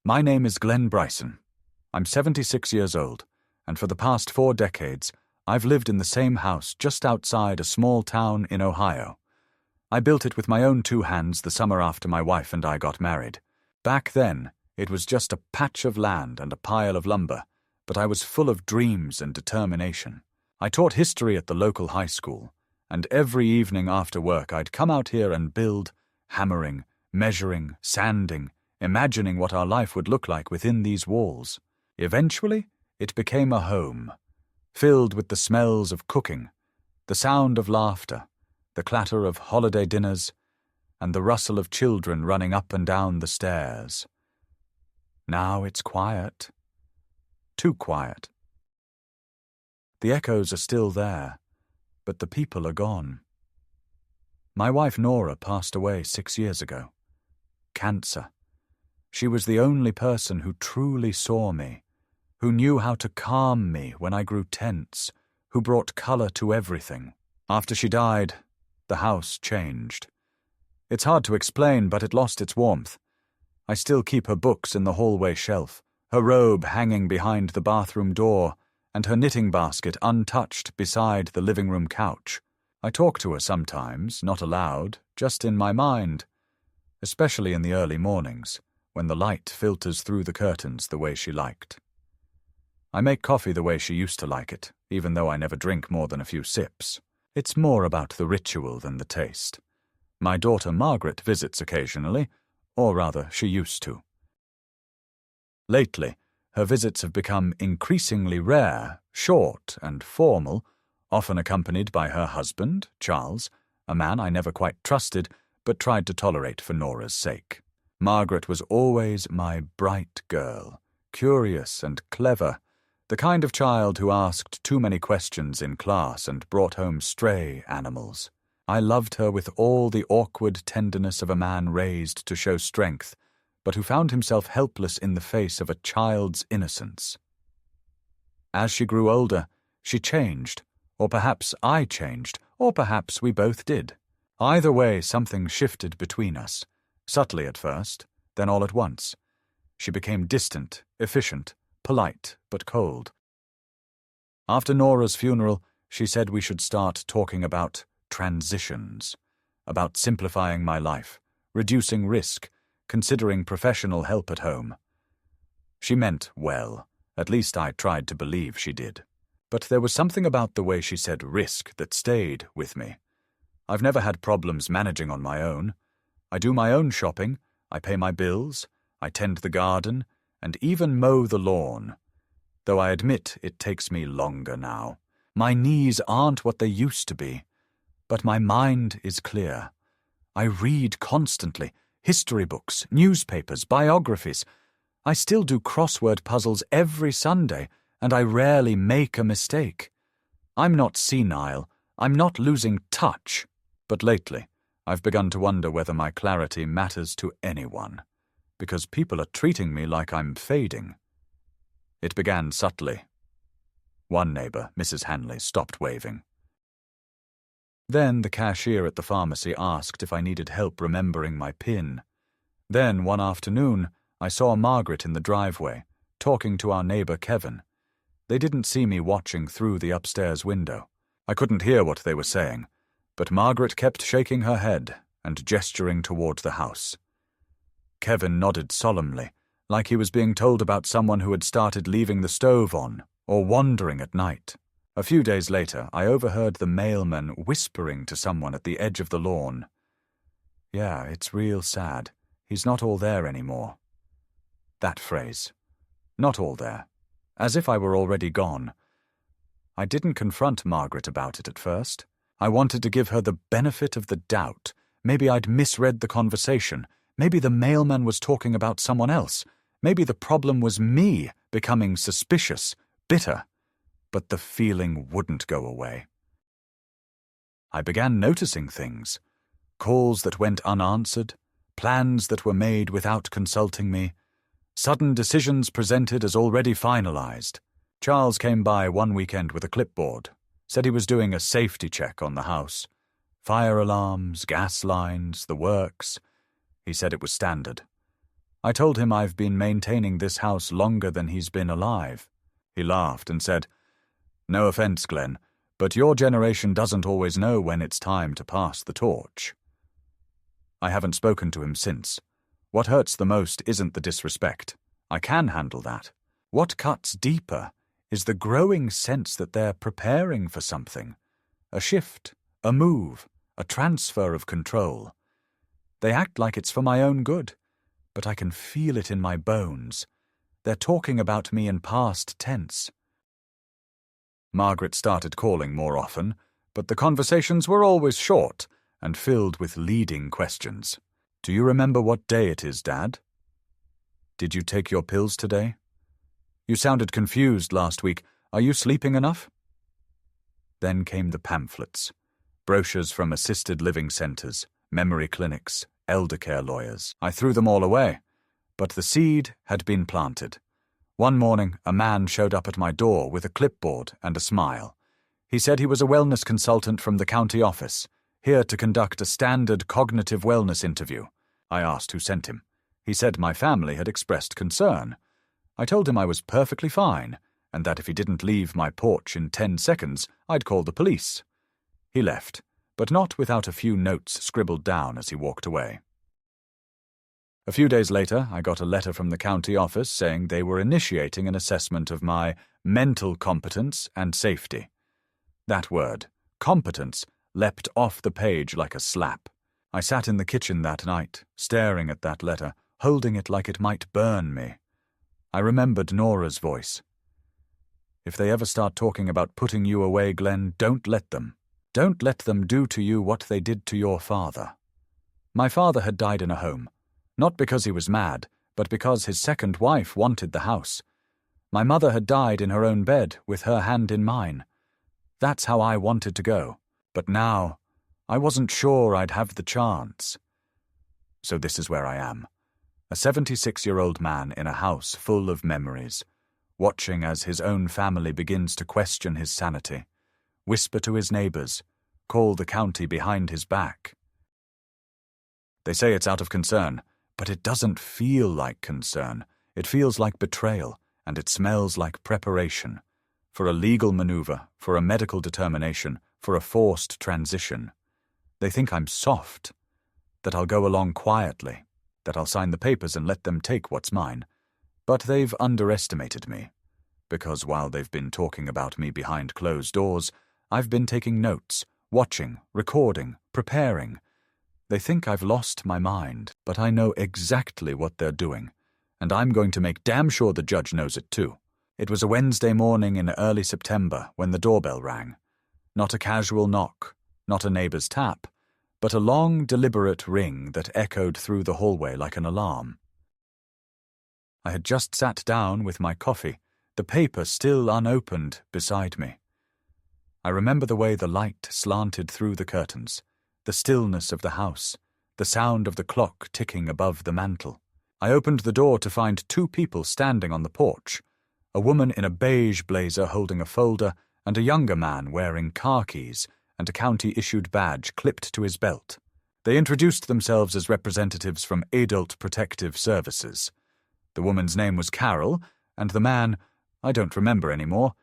My name is Glenn Bryson. I'm 76 years old, and for the past 4 decades, I've lived in the same house just outside a small town in Ohio. I built it with my own 2 hands the summer after my wife and I got married. Back then, it was just a patch of land and a pile of lumber, but I was full of dreams and determination. I taught history at the local high school, and every evening after work I'd come out here and build, hammering, measuring, sanding, imagining what our life would look like within these walls. Eventually, it became a home, filled with the smells of cooking, the sound of laughter, the clatter of holiday dinners, and the rustle of children running up and down the stairs. Now it's quiet. Too quiet. The echoes are still there, but the people are gone. My wife Nora passed away 6 years ago. Cancer. She was the only person who truly saw me, who knew how to calm me when I grew tense, who brought color to everything. After she died, the house changed. It's hard to explain, but it lost its warmth. I still keep her books in the hallway shelf, her robe hanging behind the bathroom door, and her knitting basket untouched beside the living room couch. I talk to her sometimes, not aloud, just in my mind, especially in the early mornings, when the light filters through the curtains the way she liked. I make coffee the way she used to like it, even though I never drink more than a few sips. It's more about the ritual than the taste. My daughter Margaret visits occasionally, or rather, she used to. Lately, her visits have become increasingly rare, short and formal, often accompanied by her husband, Charles, a man I never quite trusted, but tried to tolerate for Nora's sake. Margaret was always my bright girl, curious and clever, the kind of child who asked too many questions in class and brought home stray animals. I loved her with all the awkward tenderness of a man raised to show strength, but who found himself helpless in the face of a child's innocence. As she grew older, she changed, or perhaps I changed, or perhaps we both did. Either way, something shifted between us. Subtly at first, then all at once. She became distant, efficient, polite, but cold. After Nora's funeral, she said we should start talking about transitions, about simplifying my life, reducing risk, considering professional help at home. She meant well, at least I tried to believe she did. But there was something about the way she said risk that stayed with me. I've never had problems managing on my own. I do my own shopping, I pay my bills, I tend the garden, and even mow the lawn. Though I admit it takes me longer now. My knees aren't what they used to be. But my mind is clear. I read constantly, history books, newspapers, biographies. I still do crossword puzzles every Sunday, and I rarely make a mistake. I'm not senile, I'm not losing touch. But lately, I've begun to wonder whether my clarity matters to anyone, because people are treating me like I'm fading. It began subtly. One neighbor, Mrs. Hanley, stopped waving. Then the cashier at the pharmacy asked if I needed help remembering my PIN. Then, one afternoon, I saw Margaret in the driveway, talking to our neighbor Kevin. They didn't see me watching through the upstairs window. I couldn't hear what they were saying, but Margaret kept shaking her head and gesturing toward the house. Kevin nodded solemnly, like he was being told about someone who had started leaving the stove on or wandering at night. A few days later, I overheard the mailman whispering to someone at the edge of the lawn. Yeah, it's real sad. He's not all there anymore. That phrase. Not all there. As if I were already gone. I didn't confront Margaret about it at first. I wanted to give her the benefit of the doubt. Maybe I'd misread the conversation. Maybe the mailman was talking about someone else. Maybe the problem was me becoming suspicious, bitter. But the feeling wouldn't go away. I began noticing things. Calls that went unanswered, plans that were made without consulting me, sudden decisions presented as already finalized. Charles came by one weekend with a clipboard, said he was doing a safety check on the house. Fire alarms, gas lines, the works. He said it was standard. I told him I've been maintaining this house longer than he's been alive. He laughed and said, "No offense, Glenn, but your generation doesn't always know when it's time to pass the torch." I haven't spoken to him since. What hurts the most isn't the disrespect. I can handle that. What cuts deeper is the growing sense that they're preparing for something. A shift, a move, a transfer of control. They act like it's for my own good, but I can feel it in my bones. They're talking about me in past tense. Margaret started calling more often, but the conversations were always short and filled with leading questions. "Do you remember what day it is, Dad? Did you take your pills today? You sounded confused last week. Are you sleeping enough?" Then came the pamphlets, brochures from assisted living centres, memory clinics, elder care lawyers. I threw them all away, but the seed had been planted. One morning, a man showed up at my door with a clipboard and a smile. He said he was a wellness consultant from the county office, here to conduct a standard cognitive wellness interview. I asked who sent him. He said my family had expressed concern. I told him I was perfectly fine, and that if he didn't leave my porch in 10 seconds, I'd call the police. He left, but not without a few notes scribbled down as he walked away. A few days later, I got a letter from the county office saying they were initiating an assessment of my mental competence and safety. That word, competence, leapt off the page like a slap. I sat in the kitchen that night, staring at that letter, holding it like it might burn me. I remembered Nora's voice. "If they ever start talking about putting you away, Glenn, don't let them. Don't let them do to you what they did to your father." My father had died in a home. Not because he was mad, but because his second wife wanted the house. My mother had died in her own bed, with her hand in mine. That's how I wanted to go. But now, I wasn't sure I'd have the chance. So this is where I am. A 76-year-old man in a house full of memories, watching as his own family begins to question his sanity, whisper to his neighbours, call the county behind his back. They say it's out of concern, but it doesn't feel like concern. It feels like betrayal, and it smells like preparation. For a legal maneuver, for a medical determination, for a forced transition. They think I'm soft, that I'll go along quietly, that I'll sign the papers and let them take what's mine. But they've underestimated me, because while they've been talking about me behind closed doors, I've been taking notes, watching, recording, preparing. They think I've lost my mind, but I know exactly what they're doing, and I'm going to make damn sure the judge knows it too. It was a Wednesday morning in early September when the doorbell rang. Not a casual knock, not a neighbour's tap, but a long, deliberate ring that echoed through the hallway like an alarm. I had just sat down with my coffee, the paper still unopened beside me. I remember the way the light slanted through the curtains, the stillness of the house, the sound of the clock ticking above the mantel. I opened the door to find 2 people standing on the porch, a woman in a beige blazer holding a folder and a younger man wearing khakis and a county-issued badge clipped to his belt. They introduced themselves as representatives from Adult Protective Services. The woman's name was Carol, and the man, I don't remember anymore.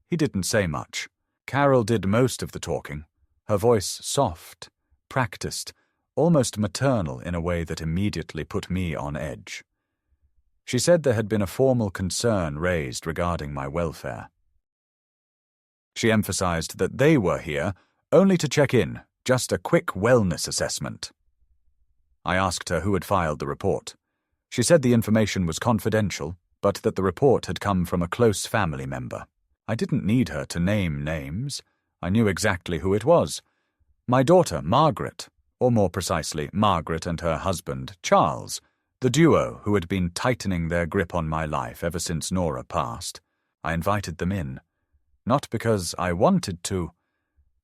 He didn't say much. Carol did most of the talking, her voice soft, practiced, almost maternal in a way that immediately put me on edge. She said there had been a formal concern raised regarding my welfare. She emphasized that they were here only to check in, just a quick wellness assessment. I asked her who had filed the report. She said the information was confidential, but that the report had come from a close family member. I didn't need her to name names. I knew exactly who it was. My daughter, Margaret, or more precisely, Margaret and her husband, Charles, the duo who had been tightening their grip on my life ever since Nora passed. I invited them in, not because I wanted to,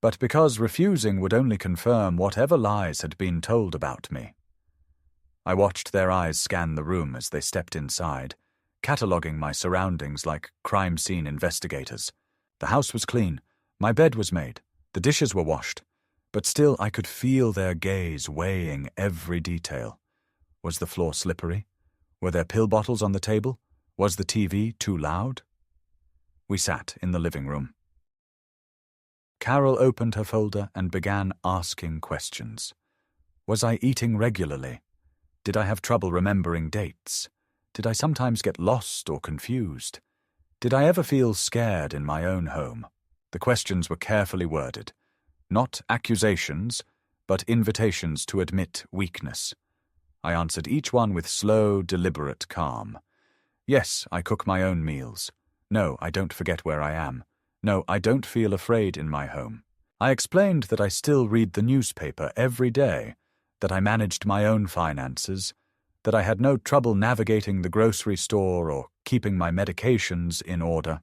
but because refusing would only confirm whatever lies had been told about me. I watched their eyes scan the room as they stepped inside, cataloguing my surroundings like crime scene investigators. The house was clean, my bed was made, the dishes were washed, but still I could feel their gaze weighing every detail. Was the floor slippery? Were there pill bottles on the table? Was the TV too loud? We sat in the living room. Carol opened her folder and began asking questions. Was I eating regularly? Did I have trouble remembering dates? Did I sometimes get lost or confused? Did I ever feel scared in my own home? The questions were carefully worded. Not accusations, but invitations to admit weakness. I answered each one with slow, deliberate calm. Yes, I cook my own meals. No, I don't forget where I am. No, I don't feel afraid in my home. I explained that I still read the newspaper every day, that I managed my own finances, that I had no trouble navigating the grocery store or keeping my medications in order.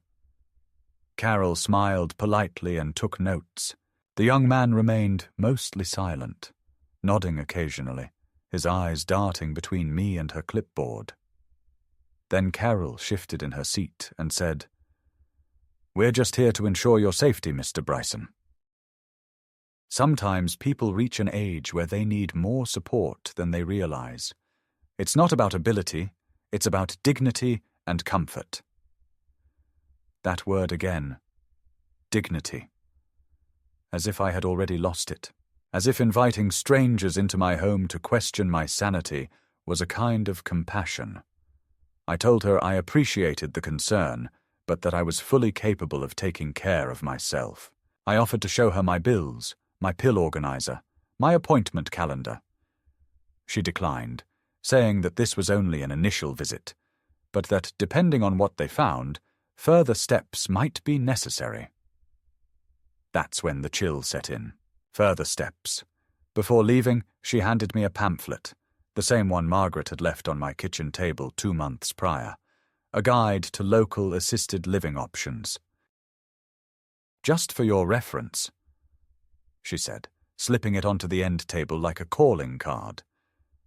Carol smiled politely and took notes. The young man remained mostly silent, nodding occasionally, his eyes darting between me and her clipboard. Then Carol shifted in her seat and said, "We're just here to ensure your safety, Mr. Bryson." Sometimes people reach an age where they need more support than they realize. It's not about ability, it's about dignity and comfort. That word again. Dignity. As if I had already lost it. As if inviting strangers into my home to question my sanity was a kind of compassion. I told her I appreciated the concern, but that I was fully capable of taking care of myself. I offered to show her my bills, my pill organizer, my appointment calendar. She declined, saying that this was only an initial visit, but that, depending on what they found, further steps might be necessary. That's when the chill set in. Further steps. Before leaving, she handed me a pamphlet, the same one Margaret had left on my kitchen table 2 months prior, a guide to local assisted living options. "Just for your reference," she said, slipping it onto the end table like a calling card.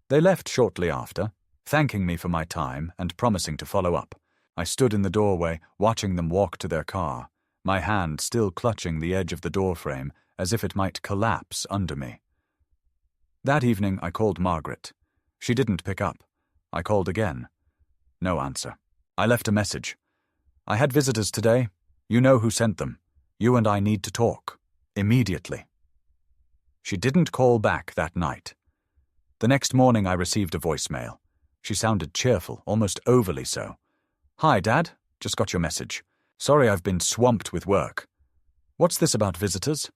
They left shortly after, thanking me for my time and promising to follow up. I stood in the doorway, watching them walk to their car, my hand still clutching the edge of the doorframe as if it might collapse under me. That evening I called Margaret. She didn't pick up. I called again. No answer. I left a message. "I had visitors today. You know who sent them. You and I need to talk. Immediately." She didn't call back that night. The next morning I received a voicemail. She sounded cheerful, almost overly so. "Hi, Dad. Just got your message. Sorry I've been swamped with work. What's this about visitors?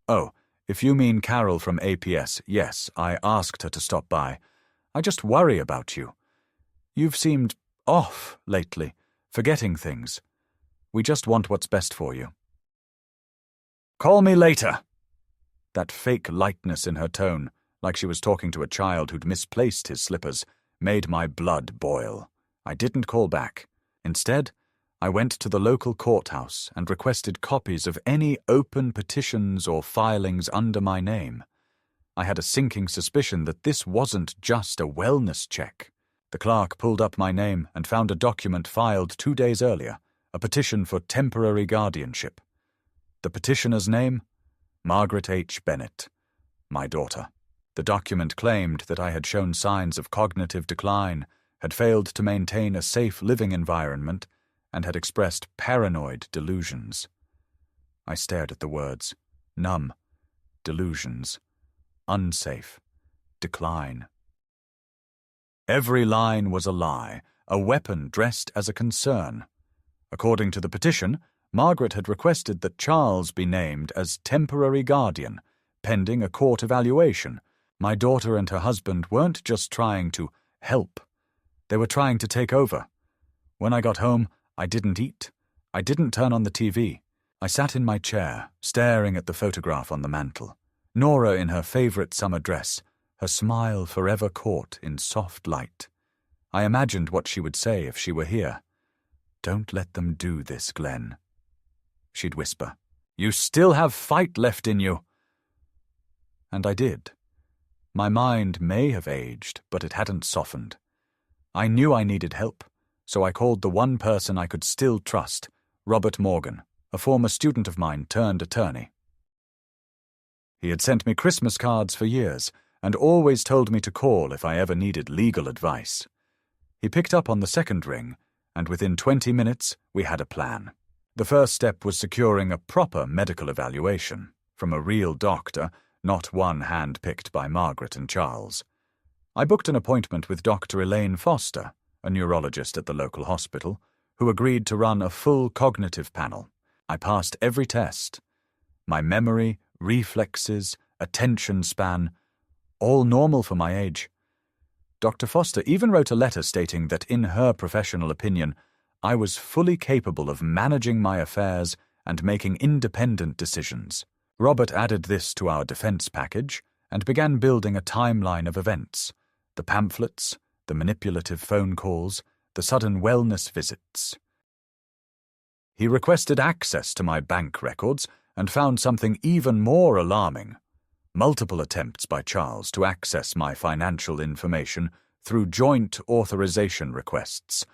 Oh, if you mean Carol from APS, yes, I asked her to stop by. I just worry about you. You've seemed off lately, forgetting things. We just want what's best for you." "Call me later." That fake lightness in her tone, like she was talking to a child who'd misplaced his slippers, made my blood boil. I didn't call back. Instead, I went to the local courthouse and requested copies of any open petitions or filings under my name. I had a sinking suspicion that this wasn't just a wellness check. The clerk pulled up my name and found a document filed 2 days earlier, a petition for temporary guardianship. The petitioner's name? Margaret H. Bennett, my daughter. The document claimed that I had shown signs of cognitive decline, had failed to maintain a safe living environment, and had expressed paranoid delusions. I stared at the words. Numb. Delusions. Unsafe. Decline. Every line was a lie, a weapon dressed as a concern. According to the petition, Margaret had requested that Charles be named as temporary guardian, pending a court evaluation. My daughter and her husband weren't just trying to help. They were trying to take over. When I got home, I didn't eat. I didn't turn on the TV. I sat in my chair, staring at the photograph on the mantel. Nora in her favorite summer dress, her smile forever caught in soft light. I imagined what she would say if she were here. "Don't let them do this, Glenn." She'd whisper, "You still have fight left in you." And I did. My mind may have aged, but it hadn't softened. I knew I needed help, so I called the one person I could still trust, Robert Morgan, a former student of mine turned attorney. He had sent me Christmas cards for years and always told me to call if I ever needed legal advice. He picked up on the second ring, and within 20 minutes we had a plan. The first step was securing a proper medical evaluation from a real doctor, not one hand-picked by Margaret and Charles. I booked an appointment with Dr. Elaine Foster, a neurologist at the local hospital, who agreed to run a full cognitive panel. I passed every test. My memory, reflexes, attention span, all normal for my age. Dr. Foster even wrote a letter stating that in her professional opinion, I was fully capable of managing my affairs and making independent decisions. Robert added this to our defense package and began building a timeline of events: the pamphlets, the manipulative phone calls, the sudden wellness visits. He requested access to my bank records and found something even more alarming: multiple attempts by Charles to access my financial information through joint authorization requests.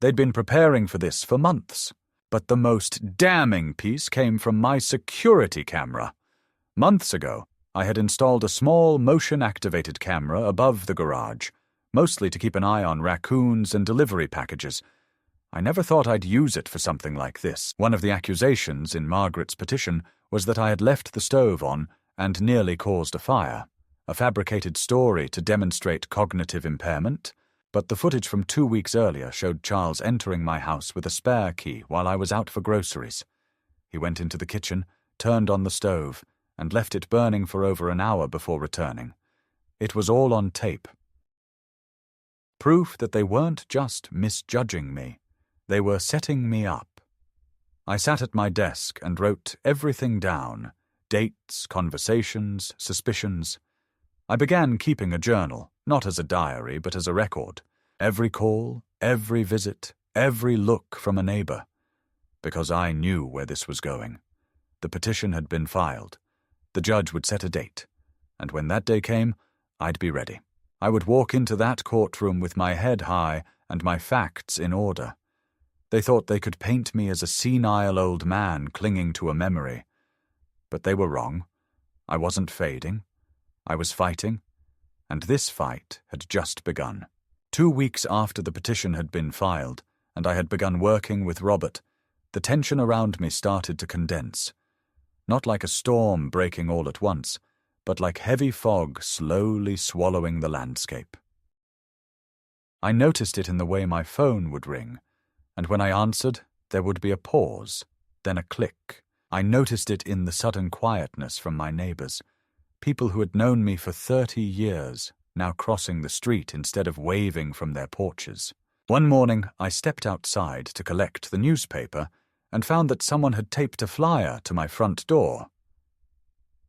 They'd been preparing for this for months, but the most damning piece came from my security camera. Months ago, I had installed a small motion-activated camera above the garage, mostly to keep an eye on raccoons and delivery packages. I never thought I'd use it for something like this. One of the accusations in Margaret's petition was that I had left the stove on and nearly caused a fire, a fabricated story to demonstrate cognitive impairment, but the footage from 2 weeks earlier showed Charles entering my house with a spare key while I was out for groceries. He went into the kitchen, turned on the stove, and left it burning for over an hour before returning. It was all on tape. Proof that they weren't just misjudging me. They were setting me up. I sat at my desk and wrote everything down: dates, conversations, suspicions. I began keeping a journal, not as a diary, but as a record. Every call, every visit, every look from a neighbor. Because I knew where this was going. The petition had been filed. The judge would set a date, and when that day came, I'd be ready. I would walk into that courtroom with my head high and my facts in order. They thought they could paint me as a senile old man clinging to a memory. But they were wrong. I wasn't fading. I was fighting, and this fight had just begun. 2 weeks after the petition had been filed, and I had begun working with Robert, the tension around me started to condense. Not like a storm breaking all at once, but like heavy fog slowly swallowing the landscape. I noticed it in the way my phone would ring, and when I answered, there would be a pause, then a click. I noticed it in the sudden quietness from my neighbors. People who had known me for 30 years, now crossing the street instead of waving from their porches. One morning, I stepped outside to collect the newspaper and found that someone had taped a flyer to my front door.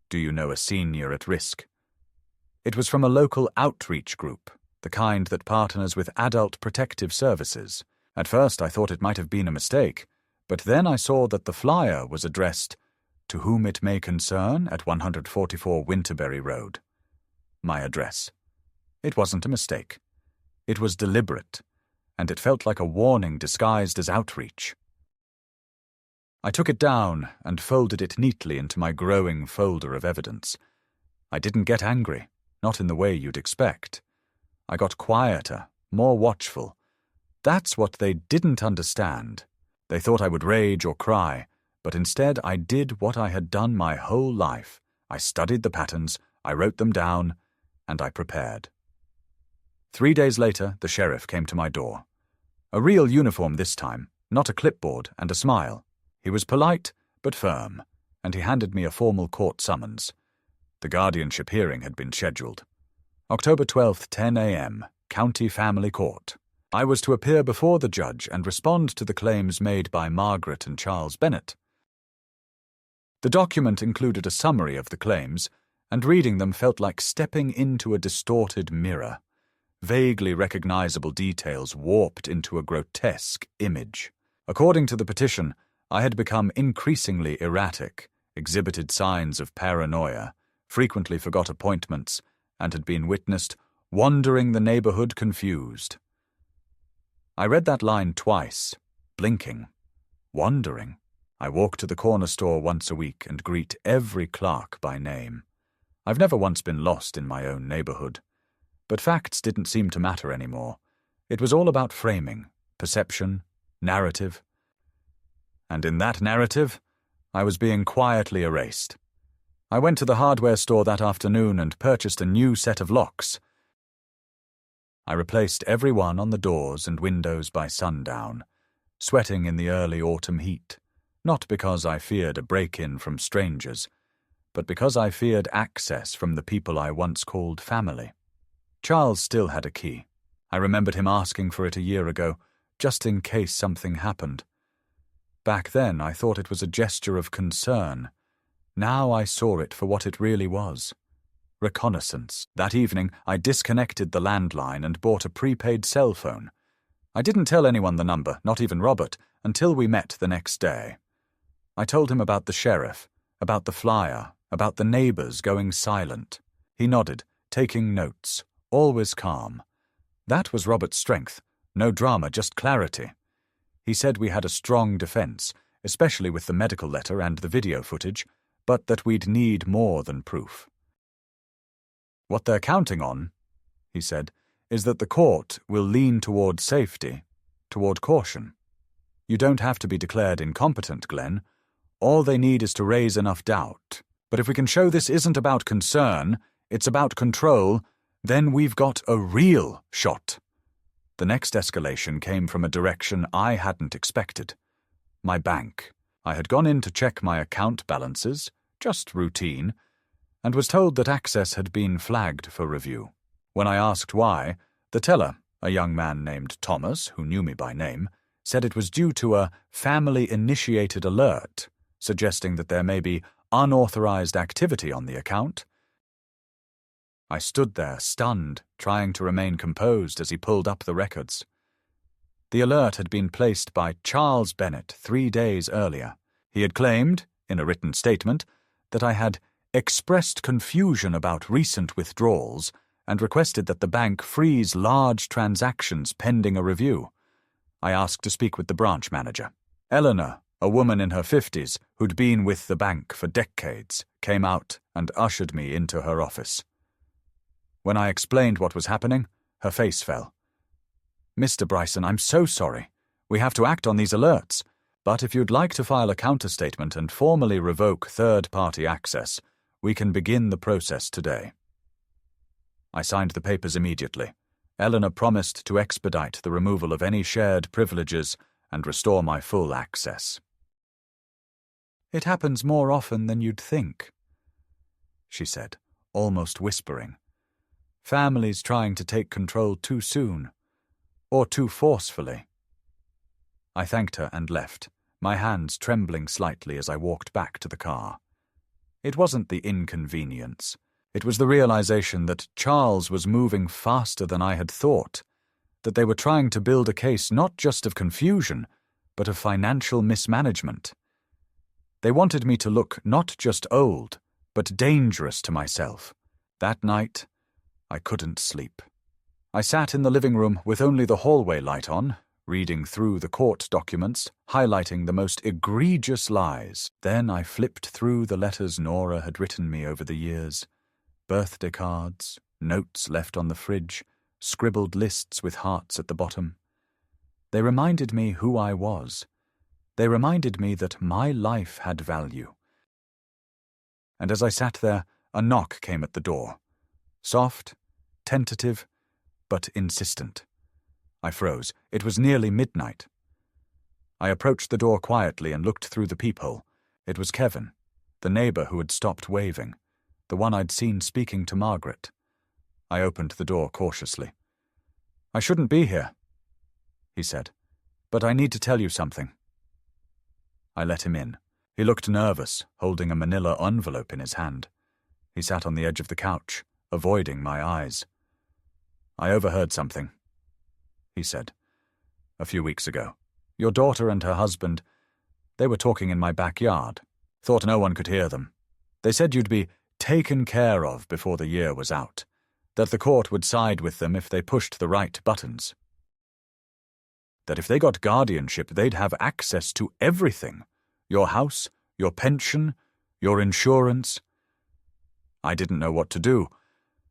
Do you know a senior at risk? It was from a local outreach group, the kind that partners with Adult Protective Services. At first, I thought it might have been a mistake, but then I saw that the flyer was addressed "To whom it may concern" at 144 Winterberry Road. My address. It wasn't a mistake. It was deliberate, and it felt like a warning disguised as outreach. I took it down and folded it neatly into my growing folder of evidence. I didn't get angry, not in the way you'd expect. I got quieter, more watchful. That's what they didn't understand. They thought I would rage or cry, but instead I did what I had done my whole life. I studied the patterns, I wrote them down, and I prepared. 3 days later, the sheriff came to my door. A real uniform this time, not a clipboard and a smile. He was polite, but firm, and he handed me a formal court summons. The guardianship hearing had been scheduled. October 12th, 10 a.m., County Family Court. I was to appear before the judge and respond to the claims made by Margaret and Charles Bennett. The document included a summary of the claims, and reading them felt like stepping into a distorted mirror. Vaguely recognizable details warped into a grotesque image. According to the petition, I had become increasingly erratic, exhibited signs of paranoia, frequently forgot appointments, and had been witnessed wandering the neighborhood confused. I read that line twice, blinking. Wandering. I walk to the corner store once a week and greet every clerk by name. I've never once been lost in my own neighborhood. But facts didn't seem to matter anymore. It was all about framing, perception, narrative. And in that narrative, I was being quietly erased. I went to the hardware store that afternoon and purchased a new set of locks. I replaced every one on the doors and windows by sundown, sweating in the early autumn heat, not because I feared a break-in from strangers, but because I feared access from the people I once called family. Charles still had a key. I remembered him asking for it a year ago, just in case something happened. Back then I thought it was a gesture of concern. Now I saw it for what it really was. Reconnaissance. That evening I disconnected the landline and bought a prepaid cell phone. I didn't tell anyone the number, not even Robert, until we met the next day. I told him about the sheriff, about the flyer, about the neighbors going silent. He nodded, taking notes, always calm. That was Robert's strength. No drama, just clarity. He said we had a strong defense, especially with the medical letter and the video footage, but that we'd need more than proof. What they're counting on, he said, is that the court will lean toward safety, toward caution. You don't have to be declared incompetent, Glenn. All they need is to raise enough doubt. But if we can show this isn't about concern, it's about control, then we've got a real shot. The next escalation came from a direction I hadn't expected. My bank. I had gone in to check my account balances, just routine, and was told that access had been flagged for review. When I asked why, the teller, a young man named Thomas, who knew me by name, said it was due to a family-initiated alert, suggesting that there may be unauthorized activity on the account. I stood there, stunned, trying to remain composed as he pulled up the records. The alert had been placed by Charles Bennett 3 days earlier. He had claimed, in a written statement, that I had expressed confusion about recent withdrawals and requested that the bank freeze large transactions pending a review. I asked to speak with the branch manager. Eleanor, a woman in her 50s who'd been with the bank for decades, came out and ushered me into her office. When I explained what was happening, her face fell. "Mr. Bryson, I'm so sorry. We have to act on these alerts. But if you'd like to file a counterstatement and formally revoke third-party access, we can begin the process today." I signed the papers immediately. Eleanor promised to expedite the removal of any shared privileges and restore my full access. "It happens more often than you'd think," she said, almost whispering. "Families trying to take control too soon, or too forcefully." I thanked her and left, my hands trembling slightly as I walked back to the car. It wasn't the inconvenience. It was the realization that Charles was moving faster than I had thought, that they were trying to build a case not just of confusion, but of financial mismanagement. They wanted me to look not just old, but dangerous to myself. That night, I couldn't sleep. I sat in the living room with only the hallway light on, reading through the court documents, highlighting the most egregious lies. Then I flipped through the letters Nora had written me over the years. Birthday cards, notes left on the fridge, scribbled lists with hearts at the bottom. They reminded me who I was. They reminded me that my life had value. And as I sat there, a knock came at the door. Soft, tentative, but insistent. I froze. It was nearly midnight. I approached the door quietly and looked through the peephole. It was Kevin, the neighbor who had stopped waving, the one I'd seen speaking to Margaret. I opened the door cautiously. "I shouldn't be here," he said, "but I need to tell you something." I let him in. He looked nervous, holding a manila envelope in his hand. He sat on the edge of the couch, avoiding my eyes. "I overheard something," he said, "a few weeks ago. Your daughter and her husband, they were talking in my backyard. Thought no one could hear them. They said you'd be taken care of before the year was out, that the court would side with them if they pushed the right buttons. That if they got guardianship, they'd have access to everything. Your house, your pension, your insurance. I didn't know what to do.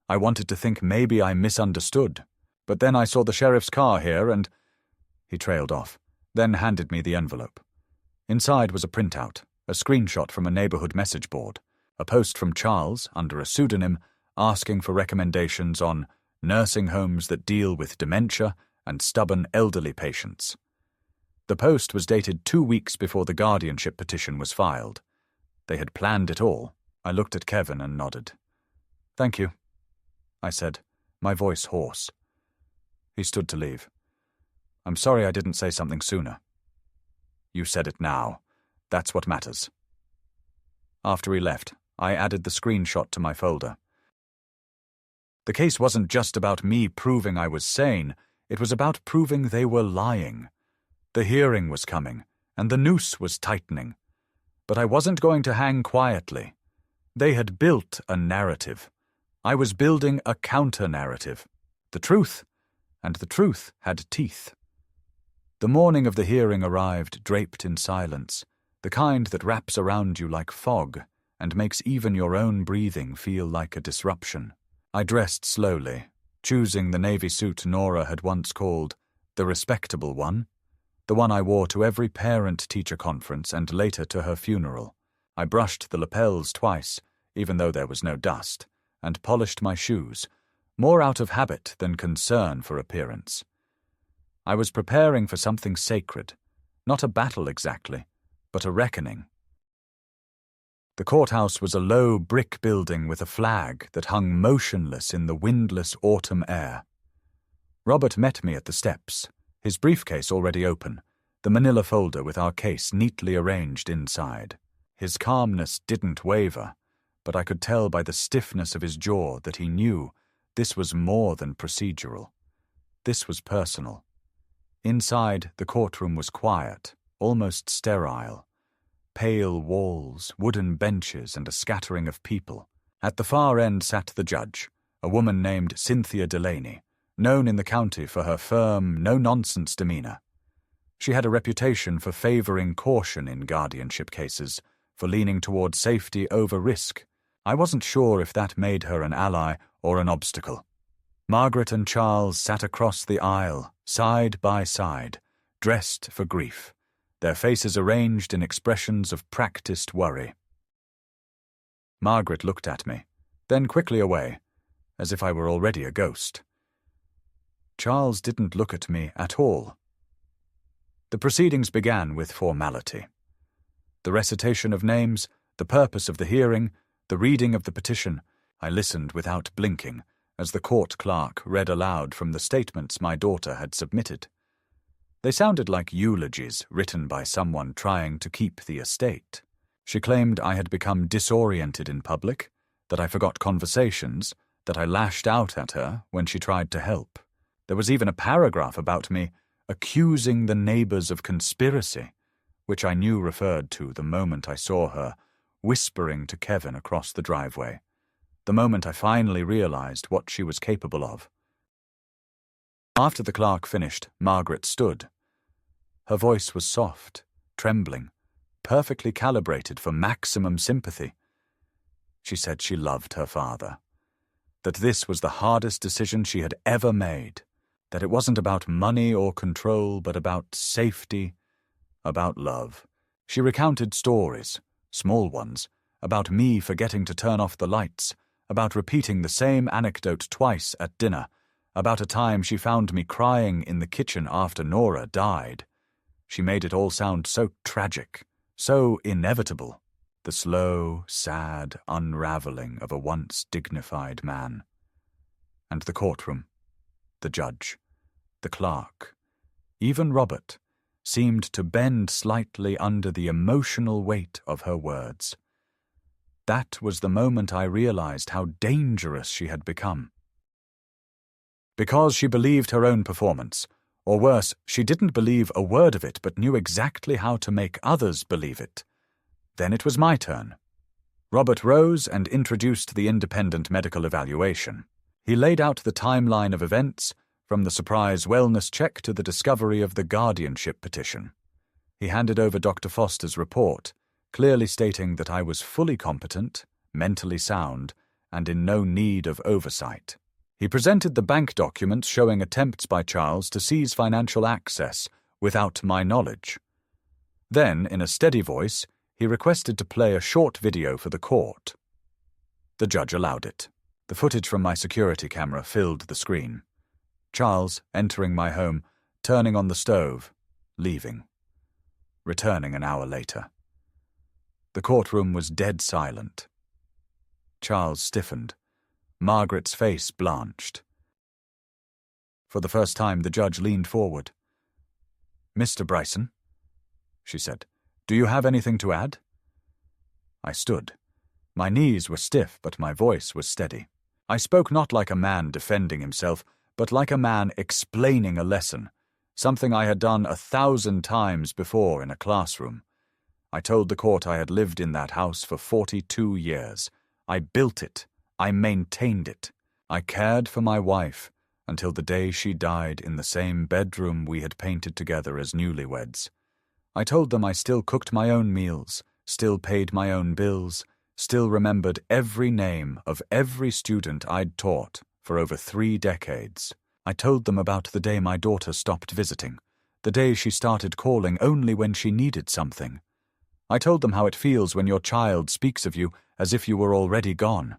I wanted to think maybe I misunderstood. But then I saw the sheriff's car here and—" He trailed off, then handed me the envelope. Inside was a printout, a screenshot from a neighborhood message board, a post from Charles, under a pseudonym, asking for recommendations on nursing homes that deal with dementia and stubborn elderly patients. The post was dated 2 weeks before the guardianship petition was filed. They had planned it all. I looked at Kevin and nodded. "Thank you," I said, my voice hoarse. He stood to leave. "I'm sorry I didn't say something sooner." "You said it now. That's what matters." After he left, I added the screenshot to my folder. The case wasn't just about me proving I was sane, it was about proving they were lying. The hearing was coming, and the noose was tightening. But I wasn't going to hang quietly. They had built a narrative. I was building a counter-narrative. The truth, and the truth had teeth. The morning of the hearing arrived draped in silence, the kind that wraps around you like fog and makes even your own breathing feel like a disruption. I dressed slowly, choosing the navy suit Nora had once called the respectable one, the one I wore to every parent-teacher conference and later to her funeral. I brushed the lapels twice, even though there was no dust, and polished my shoes, more out of habit than concern for appearance. I was preparing for something sacred, not a battle exactly, but a reckoning. The courthouse was a low brick building with a flag that hung motionless in the windless autumn air. Robert met me at the steps, his briefcase already open, the manila folder with our case neatly arranged inside. His calmness didn't waver, but I could tell by the stiffness of his jaw that he knew this was more than procedural. This was personal. Inside, the courtroom was quiet, almost sterile. Pale walls, wooden benches, and a scattering of people. At the far end sat the judge, a woman named Cynthia Delaney, known in the county for her firm, no-nonsense demeanor. She had a reputation for favoring caution in guardianship cases, for leaning toward safety over risk. I wasn't sure if that made her an ally or an obstacle. Margaret and Charles sat across the aisle, side by side, dressed for grief, their faces arranged in expressions of practiced worry. Margaret looked at me, then quickly away, as if I were already a ghost. Charles didn't look at me at all. The proceedings began with formality. The recitation of names, the purpose of the hearing, the reading of the petition. I listened without blinking as the court clerk read aloud from the statements my daughter had submitted. They sounded like eulogies written by someone trying to keep the estate. She claimed I had become disoriented in public, that I forgot conversations, that I lashed out at her when she tried to help. There was even a paragraph about me accusing the neighbors of conspiracy, which I knew referred to the moment I saw her whispering to Kevin across the driveway, the moment I finally realized what she was capable of. After the clerk finished, Margaret stood. Her voice was soft, trembling, perfectly calibrated for maximum sympathy. She said she loved her father, that this was the hardest decision she had ever made, that it wasn't about money or control, but about safety, about love. She recounted stories, small ones, about me forgetting to turn off the lights, about repeating the same anecdote twice at dinner, about a time she found me crying in the kitchen after Nora died. She made it all sound so tragic, so inevitable, the slow, sad unraveling of a once dignified man. And the courtroom, the judge, the clerk, even Robert, seemed to bend slightly under the emotional weight of her words. That was the moment I realized how dangerous she had become. Because she believed her own performance, or worse, she didn't believe a word of it but knew exactly how to make others believe it. Then it was my turn. Robert rose and introduced the independent medical evaluation. He laid out the timeline of events, from the surprise wellness check to the discovery of the guardianship petition. He handed over Dr. Foster's report, clearly stating that I was fully competent, mentally sound, and in no need of oversight. He presented the bank documents showing attempts by Charles to seize financial access without my knowledge. Then, in a steady voice, he requested to play a short video for the court. The judge allowed it. The footage from my security camera filled the screen. Charles entering my home, turning on the stove, leaving. Returning an hour later. The courtroom was dead silent. Charles stiffened. Margaret's face blanched. For the first time, the judge leaned forward. "Mr. Bryson," she said, "do you have anything to add?" I stood. My knees were stiff, but my voice was steady. I spoke not like a man defending himself, but like a man explaining a lesson, something I had done 1,000 times before in a classroom. I told the court I had lived in that house for 42 years. I built it. I maintained it. I cared for my wife until the day she died in the same bedroom we had painted together as newlyweds. I told them I still cooked my own meals, still paid my own bills, still remembered every name of every student I'd taught for over 3 decades. I told them about the day my daughter stopped visiting, the day she started calling only when she needed something. I told them how it feels when your child speaks of you as if you were already gone.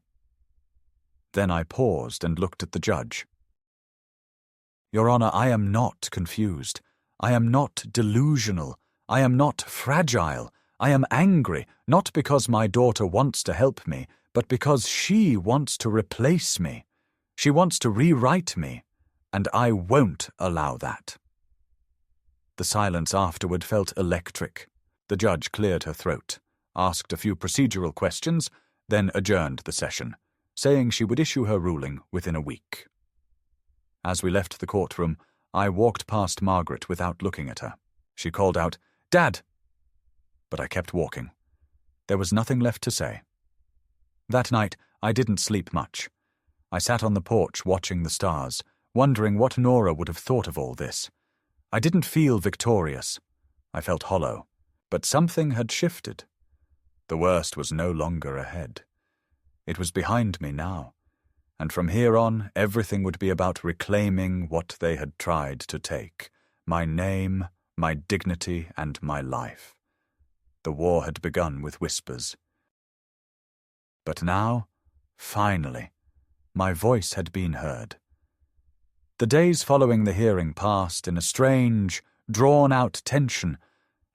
Then I paused and looked at the judge. "Your Honor, I am not confused. I am not delusional. I am not fragile. I am angry, not because my daughter wants to help me, but because she wants to replace me. She wants to rewrite me, and I won't allow that." The silence afterward felt electric. The judge cleared her throat, asked a few procedural questions, then adjourned the session, saying she would issue her ruling within a week. As we left the courtroom, I walked past Margaret without looking at her. She called out, "Dad!" But I kept walking. There was nothing left to say. That night, I didn't sleep much. I sat on the porch watching the stars, wondering what Nora would have thought of all this. I didn't feel victorious. I felt hollow. But something had shifted. The worst was no longer ahead. It was behind me now, and from here on everything would be about reclaiming what they had tried to take, my name, my dignity, and my life. The war had begun with whispers. But now, finally, my voice had been heard. The days following the hearing passed in a strange, drawn-out tension,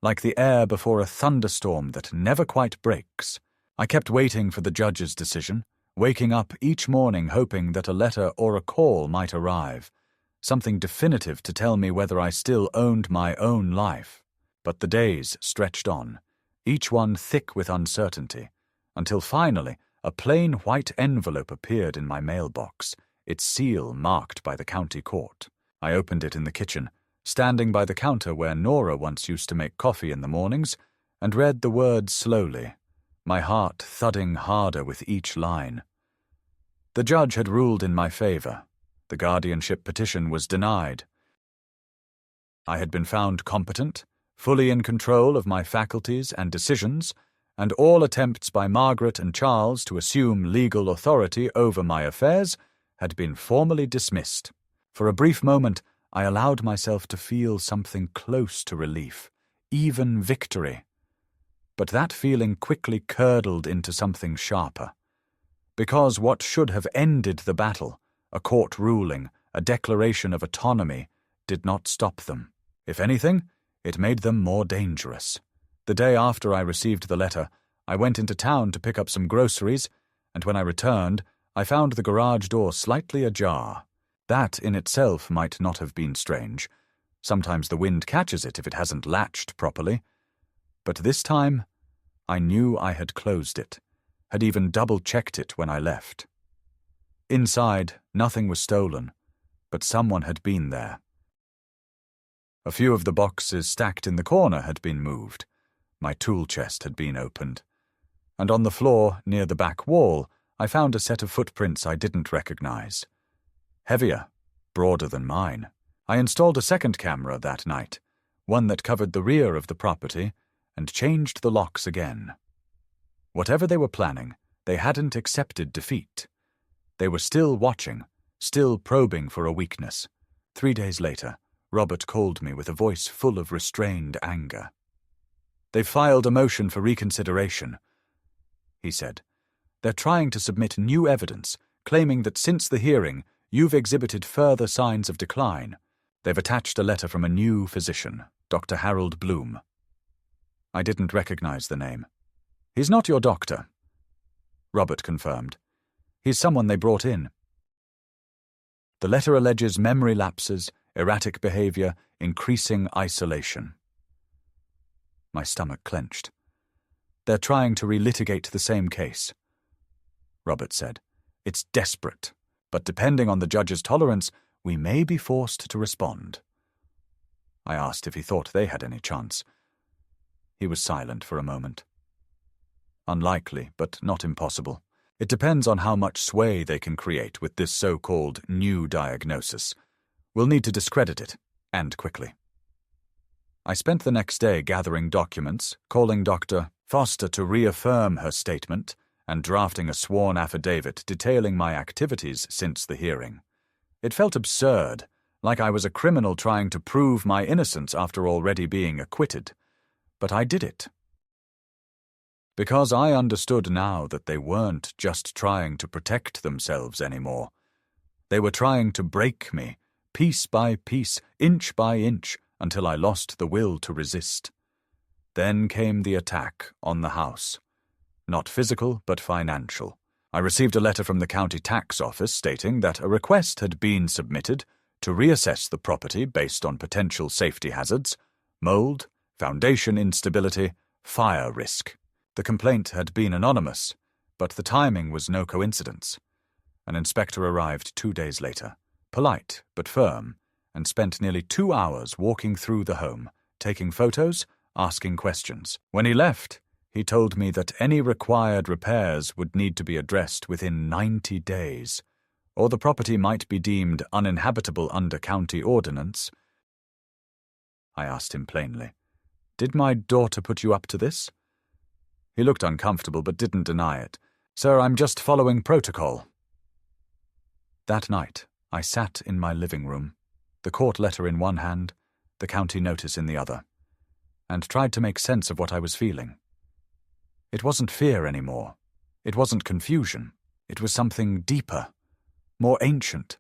like the air before a thunderstorm that never quite breaks. I kept waiting for the judge's decision, waking up each morning hoping that a letter or a call might arrive, something definitive to tell me whether I still owned my own life. But the days stretched on, each one thick with uncertainty, until finally a plain white envelope appeared in my mailbox, its seal marked by the county court. I opened it in the kitchen, standing by the counter where Nora once used to make coffee in the mornings, and read the words slowly, my heart thudding harder with each line. The judge had ruled in my favor. The guardianship petition was denied. I had been found competent, fully in control of my faculties and decisions, and all attempts by Margaret and Charles to assume legal authority over my affairs had been formally dismissed. For a brief moment, I allowed myself to feel something close to relief, even victory. But that feeling quickly curdled into something sharper. Because what should have ended the battle, a court ruling, a declaration of autonomy, did not stop them. If anything, it made them more dangerous. The day after I received the letter, I went into town to pick up some groceries, and when I returned, I found the garage door slightly ajar. That in itself might not have been strange. Sometimes the wind catches it if it hasn't latched properly. But this time, I knew I had closed it, had even double-checked it when I left. Inside, nothing was stolen, but someone had been there. A few of the boxes stacked in the corner had been moved. My tool chest had been opened. And on the floor, near the back wall, I found a set of footprints I didn't recognize. Heavier, broader than mine. I installed a second camera that night, one that covered the rear of the property, and changed the locks again. Whatever they were planning, they hadn't accepted defeat. They were still watching, still probing for a weakness. 3 days later, Robert called me with a voice full of restrained anger. "They've filed a motion for reconsideration," he said. "They're trying to submit new evidence, claiming that since the hearing, you've exhibited further signs of decline. They've attached a letter from a new physician, Dr. Harold Bloom." I didn't recognize the name. "He's not your doctor," Robert confirmed. "He's someone they brought in." The letter alleges memory lapses, erratic behavior, increasing isolation. My stomach clenched. "They're trying to relitigate the same case," Robert said. "It's desperate, but depending on the judge's tolerance, we may be forced to respond." I asked if he thought they had any chance. He was silent for a moment. "Unlikely, but not impossible. It depends on how much sway they can create with this so-called new diagnosis. We'll need to discredit it, and quickly." I spent the next day gathering documents, calling Dr. Foster to reaffirm her statement, and drafting a sworn affidavit detailing my activities since the hearing. It felt absurd, like I was a criminal trying to prove my innocence after already being acquitted. But I did it. Because I understood now that they weren't just trying to protect themselves anymore. They were trying to break me, piece by piece, inch by inch, until I lost the will to resist. Then came the attack on the house. Not physical, but financial. I received a letter from the county tax office stating that a request had been submitted to reassess the property based on potential safety hazards, mold, foundation instability, fire risk. The complaint had been anonymous, but the timing was no coincidence. An inspector arrived 2 days later, polite but firm, and spent nearly 2 hours walking through the home, taking photos, asking questions. When he left, he told me that any required repairs would need to be addressed within 90 days, or the property might be deemed uninhabitable under county ordinance. I asked him plainly, "Did my daughter put you up to this?" He looked uncomfortable but didn't deny it. "Sir, I'm just following protocol." That night, I sat in my living room, the court letter in one hand, the county notice in the other, and tried to make sense of what I was feeling. It wasn't fear anymore. It wasn't confusion. It was something deeper, more ancient,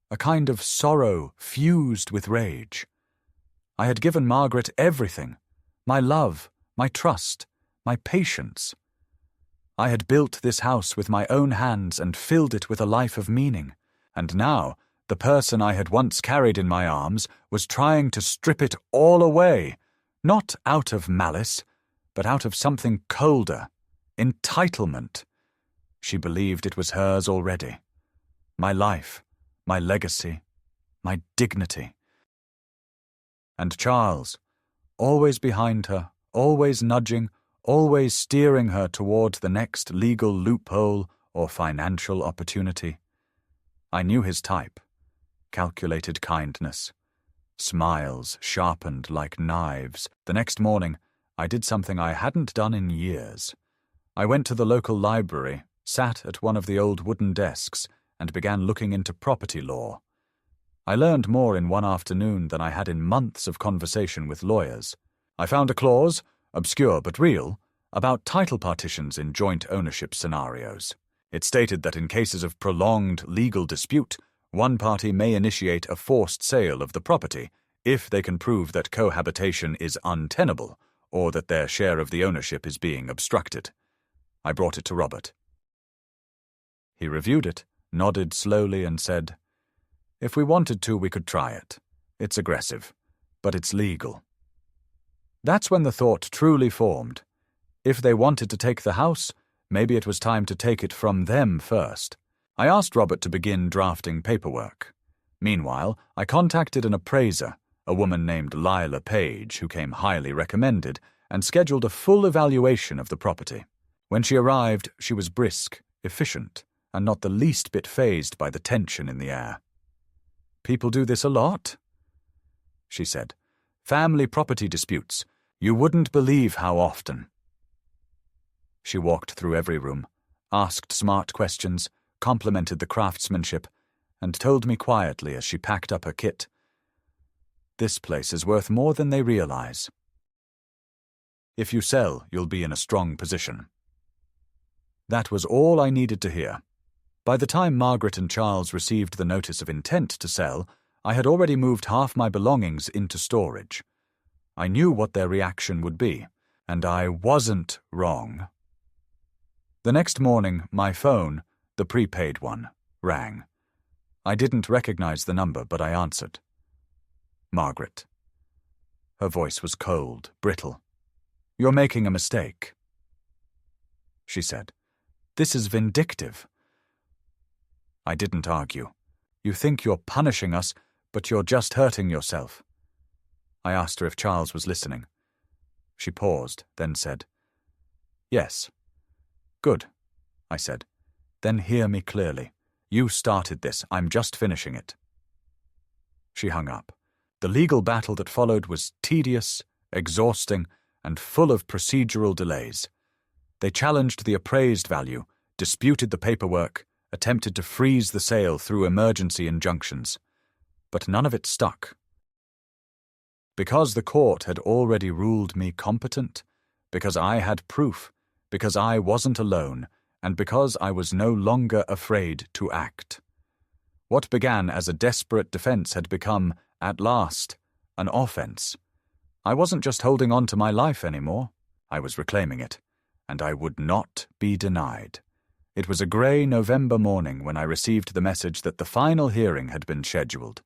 a kind of sorrow fused with rage. I had given Margaret everything, my love, my trust, my patience. I had built this house with my own hands and filled it with a life of meaning, and now the person I had once carried in my arms was trying to strip it all away, not out of malice, but out of something colder, entitlement. She believed it was hers already. My life, my legacy, my dignity. And Charles, always behind her, always nudging, always steering her toward the next legal loophole or financial opportunity. I knew his type. Calculated kindness. Smiles sharpened like knives. The next morning, I did something I hadn't done in years. I went to the local library, sat at one of the old wooden desks, and began looking into property law. I learned more in one afternoon than I had in months of conversation with lawyers. I found a clause, obscure but real, about title partitions in joint ownership scenarios. It stated that in cases of prolonged legal dispute, one party may initiate a forced sale of the property if they can prove that cohabitation is untenable or that their share of the ownership is being obstructed. I brought it to Robert. He reviewed it, nodded slowly, and said, "If we wanted to, we could try it. It's aggressive, but it's legal." That's when the thought truly formed. If they wanted to take the house, maybe it was time to take it from them first. I asked Robert to begin drafting paperwork. Meanwhile, I contacted an appraiser, a woman named Lila Page, who came highly recommended, and scheduled a full evaluation of the property. When she arrived, she was brisk, efficient, and not the least bit fazed by the tension in the air. "People do this a lot," she said. "Family property disputes. You wouldn't believe how often." She walked through every room, asked smart questions, complimented the craftsmanship, and told me quietly as she packed up her kit, "This place is worth more than they realize. If you sell, you'll be in a strong position." That was all I needed to hear. By the time Margaret and Charles received the notice of intent to sell, I had already moved half my belongings into storage. I knew what their reaction would be, and I wasn't wrong. The next morning, my phone, the prepaid one, rang. I didn't recognize the number, but I answered. Margaret. Her voice was cold, brittle. "You're making a mistake," she said. "This is vindictive." I didn't argue. "You think you're punishing us, but you're just hurting yourself." I asked her if Charles was listening. She paused, then said, "Yes." "Good," I said. "Then hear me clearly. You started this. I'm just finishing it." She hung up. The legal battle that followed was tedious, exhausting, and full of procedural delays. They challenged the appraised value, disputed the paperwork, attempted to freeze the sale through emergency injunctions. But none of it stuck. Because the court had already ruled me competent, because I had proof, because I wasn't alone, and because I was no longer afraid to act. What began as a desperate defense had become, at last, an offense. I wasn't just holding on to my life anymore. I was reclaiming it, and I would not be denied. It was a grey November morning when I received the message that the final hearing had been scheduled,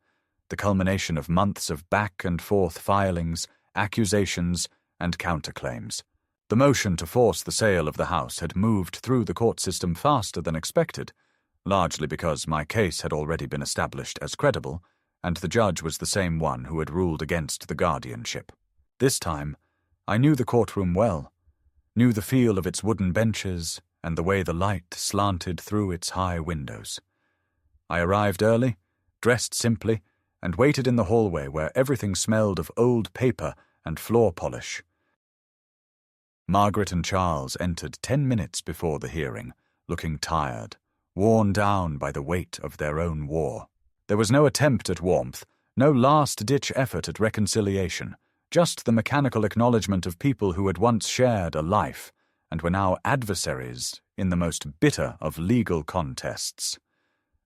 the culmination of months of back-and-forth filings, accusations, and counterclaims. The motion to force the sale of the house had moved through the court system faster than expected, largely because my case had already been established as credible, and the judge was the same one who had ruled against the guardianship. This time, I knew the courtroom well, knew the feel of its wooden benches and the way the light slanted through its high windows. I arrived early, dressed simply, and waited in the hallway where everything smelled of old paper and floor polish. Margaret and Charles entered 10 minutes before the hearing, looking tired, worn down by the weight of their own war. There was no attempt at warmth, no last-ditch effort at reconciliation, just the mechanical acknowledgement of people who had once shared a life and were now adversaries in the most bitter of legal contests.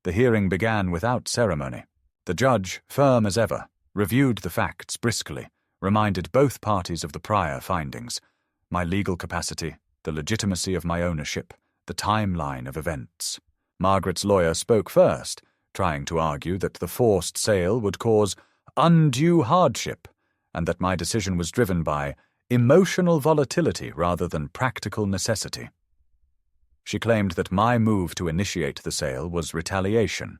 The hearing began without ceremony. The judge, firm as ever, reviewed the facts briskly, reminded both parties of the prior findings, my legal capacity, the legitimacy of my ownership, the timeline of events. Margaret's lawyer spoke first, trying to argue that the forced sale would cause undue hardship, and that my decision was driven by emotional volatility rather than practical necessity. She claimed that my move to initiate the sale was retaliation,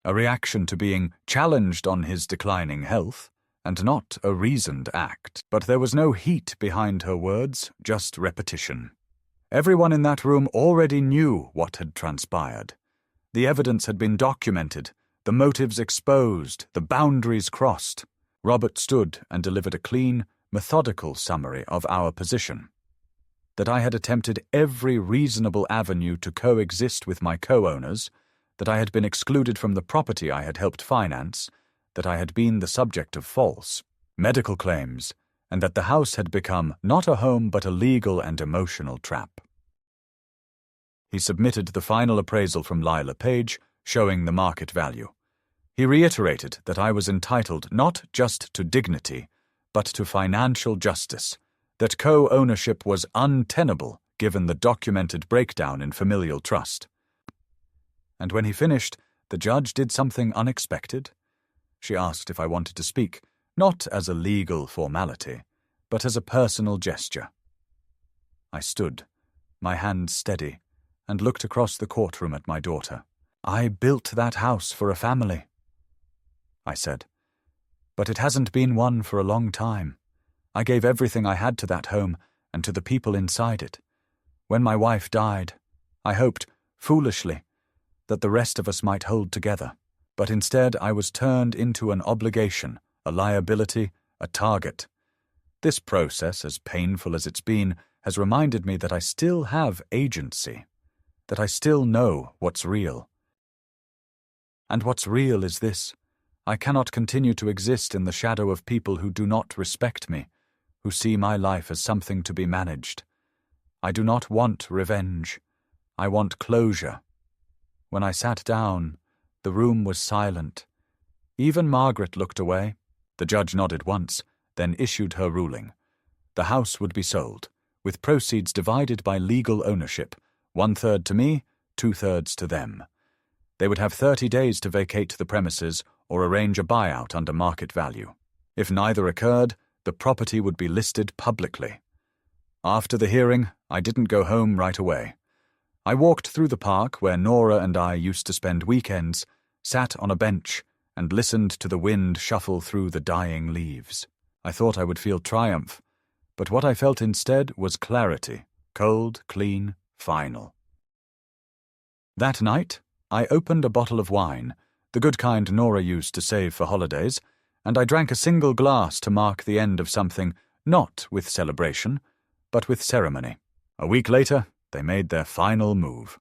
a reaction to being challenged on his declining health, and not a reasoned act. But there was no heat behind her words, just repetition. Everyone in that room already knew what had transpired. The evidence had been documented, the motives exposed, the boundaries crossed. Robert stood and delivered a clean, methodical summary of our position. That I had attempted every reasonable avenue to coexist with my co-owners, that I had been excluded from the property I had helped finance, that I had been the subject of false medical claims, and that the house had become not a home but a legal and emotional trap. He submitted the final appraisal from Lila Page, showing the market value. He reiterated that I was entitled not just to dignity, but to financial justice, that co-ownership was untenable given the documented breakdown in familial trust. And when he finished, the judge did something unexpected. She asked if I wanted to speak, not as a legal formality, but as a personal gesture. I stood, my hand steady, and looked across the courtroom at my daughter. "I built that house for a family," I said, "but it hasn't been one for a long time. I gave everything I had to that home and to the people inside it. When my wife died, I hoped, foolishly, that the rest of us might hold together. But instead I was turned into an obligation, a liability, a target. This process, as painful as it's been, has reminded me that I still have agency, that I still know what's real, And what's real is this: I cannot continue to exist in the shadow of people who do not respect me, who see my life as something to be managed. I do not want revenge. I want closure. When I sat down, the room was silent. Even Margaret looked away. The judge nodded once, then issued her ruling. The house would be sold, with proceeds divided by legal ownership, 1/3 to me, 2/3 to them. They would have 30 days to vacate the premises or arrange a buyout under market value. If neither occurred, the property would be listed publicly. After the hearing, I didn't go home right away. I walked through the park where Nora and I used to spend weekends, sat on a bench, and listened to the wind shuffle through the dying leaves. I thought I would feel triumph, but what I felt instead was clarity, cold, clean, final. That night, I opened a bottle of wine, the good kind Nora used to save for holidays, and I drank a single glass to mark the end of something, not with celebration, but with ceremony. A week later, they made their final move.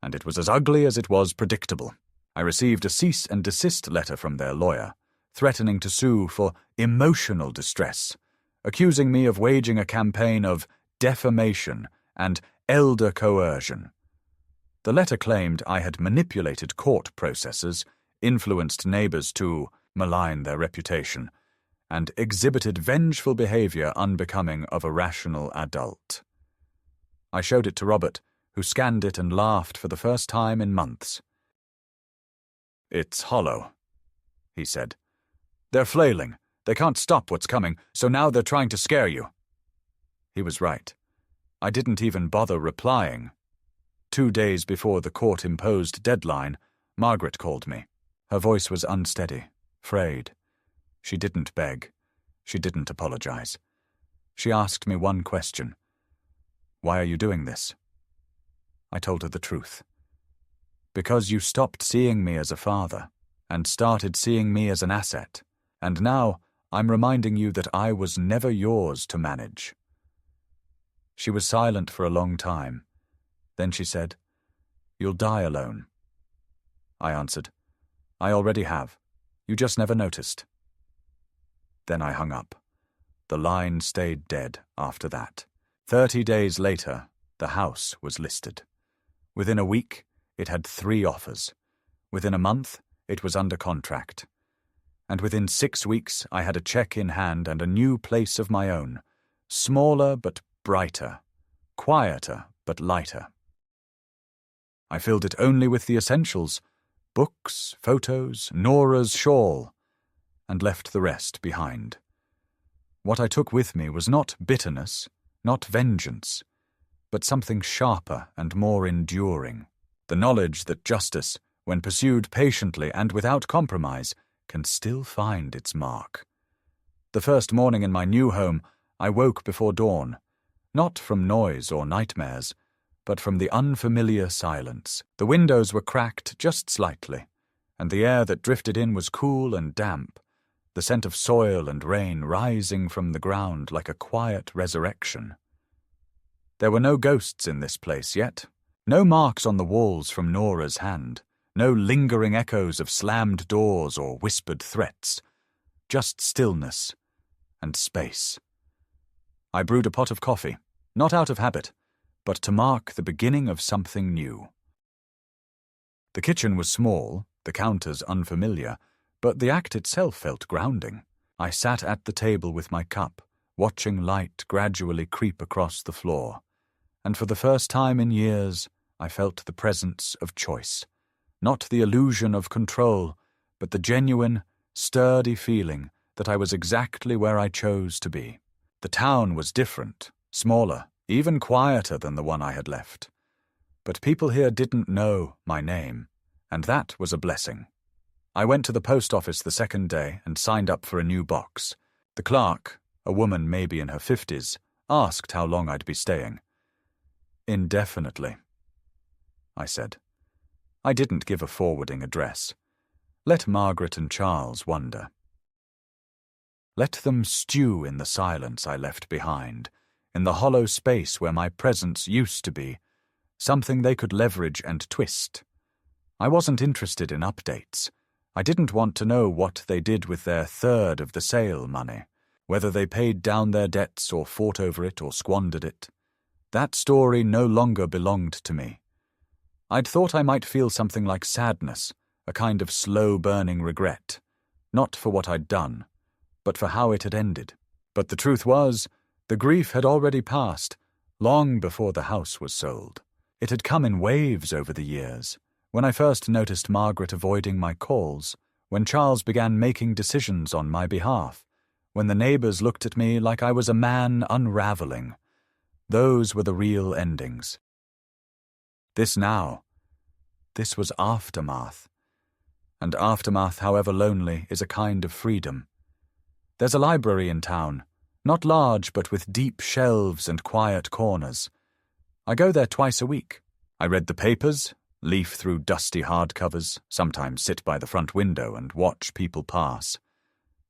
And it was as ugly as it was predictable. I received a cease and desist letter from their lawyer, threatening to sue for emotional distress, accusing me of waging a campaign of defamation and elder coercion. The letter claimed I had manipulated court processes, influenced neighbors to malign their reputation, and exhibited vengeful behavior unbecoming of a rational adult. I showed it to Robert, who scanned it and laughed for the first time in months. "It's hollow," he said. "They're flailing. They can't stop what's coming, so now they're trying to scare you." He was right. I didn't even bother replying. 2 days before the court-imposed deadline, Margaret called me. Her voice was unsteady, frayed. She didn't beg. She didn't apologize. She asked me one question. "Why are you doing this?" I told her the truth. "Because you stopped seeing me as a father, and started seeing me as an asset, and now I'm reminding you that I was never yours to manage." She was silent for a long time. Then she said, "You'll die alone." I answered, "I already have. You just never noticed." Then I hung up. The line stayed dead after that. 30 days later, the house was listed. Within a week, it had 3 offers. Within a month, it was under contract. And within 6 weeks, I had a check in hand and a new place of my own, smaller but brighter, quieter but lighter. I filled it only with the essentials: books, photos, Nora's shawl, and left the rest behind. What I took with me was not bitterness, not vengeance, but something sharper and more enduring. The knowledge that justice, when pursued patiently and without compromise, can still find its mark. The first morning in my new home, I woke before dawn, not from noise or nightmares, but from the unfamiliar silence. The windows were cracked just slightly, and the air that drifted in was cool and damp, the scent of soil and rain rising from the ground like a quiet resurrection. There were no ghosts in this place yet, no marks on the walls from Nora's hand, no lingering echoes of slammed doors or whispered threats, just stillness and space. I brewed a pot of coffee, not out of habit, but to mark the beginning of something new. The kitchen was small, the counters unfamiliar, but the act itself felt grounding. I sat at the table with my cup, watching light gradually creep across the floor, and for the first time in years, I felt the presence of choice. Not the illusion of control, but the genuine, sturdy feeling that I was exactly where I chose to be. The town was different, smaller, even quieter than the one I had left. But people here didn't know my name, and that was a blessing. I went to the post office the second day and signed up for a new box. The clerk, a woman maybe in her 50s, asked how long I'd be staying. "Indefinitely," I said. I didn't give a forwarding address. Let Margaret and Charles wonder. Let them stew in the silence I left behind, in the hollow space where my presence used to be, something they could leverage and twist. I wasn't interested in updates. I didn't want to know what they did with their third of the sale money, whether they paid down their debts or fought over it or squandered it. That story no longer belonged to me. I'd thought I might feel something like sadness, a kind of slow-burning regret, not for what I'd done, but for how it had ended. But the truth was, the grief had already passed, long before the house was sold. It had come in waves over the years, when I first noticed Margaret avoiding my calls, when Charles began making decisions on my behalf, when the neighbours looked at me like I was a man unravelling. Those were the real endings. This was aftermath. And aftermath, however lonely, is a kind of freedom. There's a library in town, not large but with deep shelves and quiet corners. I go there twice a week. I read the papers, leaf through dusty hardcovers, sometimes sit by the front window and watch people pass.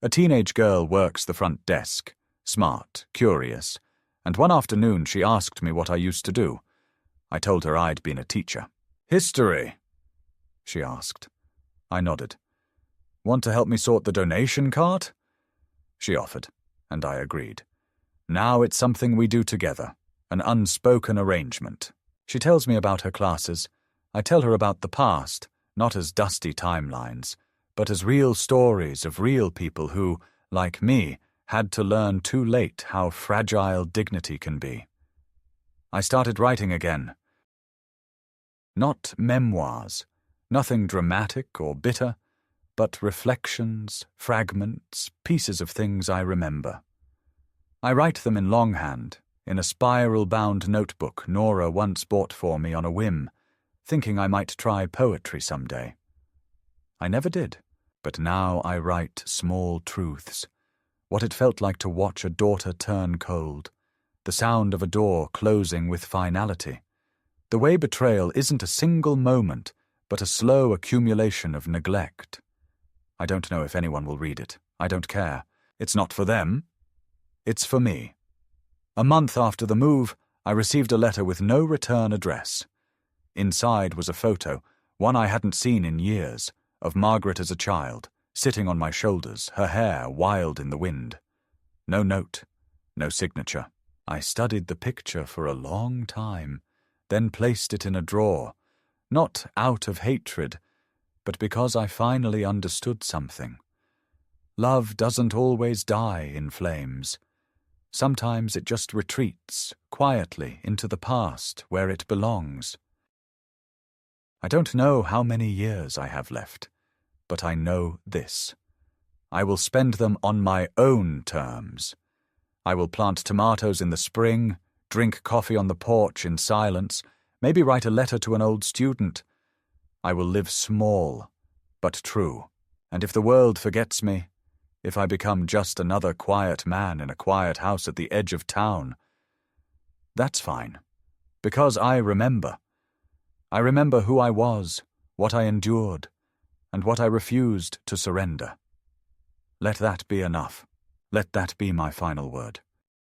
A teenage girl works the front desk, smart, curious, and one afternoon she asked me what I used to do. I told her I'd been a teacher. "History?" she asked. I nodded. "Want to help me sort the donation cart?" She offered, and I agreed. Now it's something we do together, an unspoken arrangement. She tells me about her classes. I tell her about the past, not as dusty timelines, but as real stories of real people who, like me, had to learn too late how fragile dignity can be. I started writing again. Not memoirs, nothing dramatic or bitter, but reflections, fragments, pieces of things I remember. I write them in longhand, in a spiral-bound notebook Nora once bought for me on a whim, thinking I might try poetry someday. I never did, but now I write small truths, what it felt like to watch a daughter turn cold, the sound of a door closing with finality, the way betrayal isn't a single moment, but a slow accumulation of neglect. I don't know if anyone will read it. I don't care. It's not for them. It's for me. A month after the move, I received a letter with no return address. Inside was a photo, one I hadn't seen in years, of Margaret as a child, sitting on my shoulders, her hair wild in the wind. No note, no signature. I studied the picture for a long time, then placed it in a drawer, not out of hatred, but because I finally understood something. Love doesn't always die in flames. Sometimes it just retreats quietly into the past where it belongs. I don't know how many years I have left, but I know this. I will spend them on my own terms. I will plant tomatoes in the spring, drink coffee on the porch in silence, maybe write a letter to an old student. I will live small, but true, and if the world forgets me, if I become just another quiet man in a quiet house at the edge of town, that's fine, because I remember. I remember who I was, what I endured, and what I refused to surrender. Let that be enough. Let that be my final word.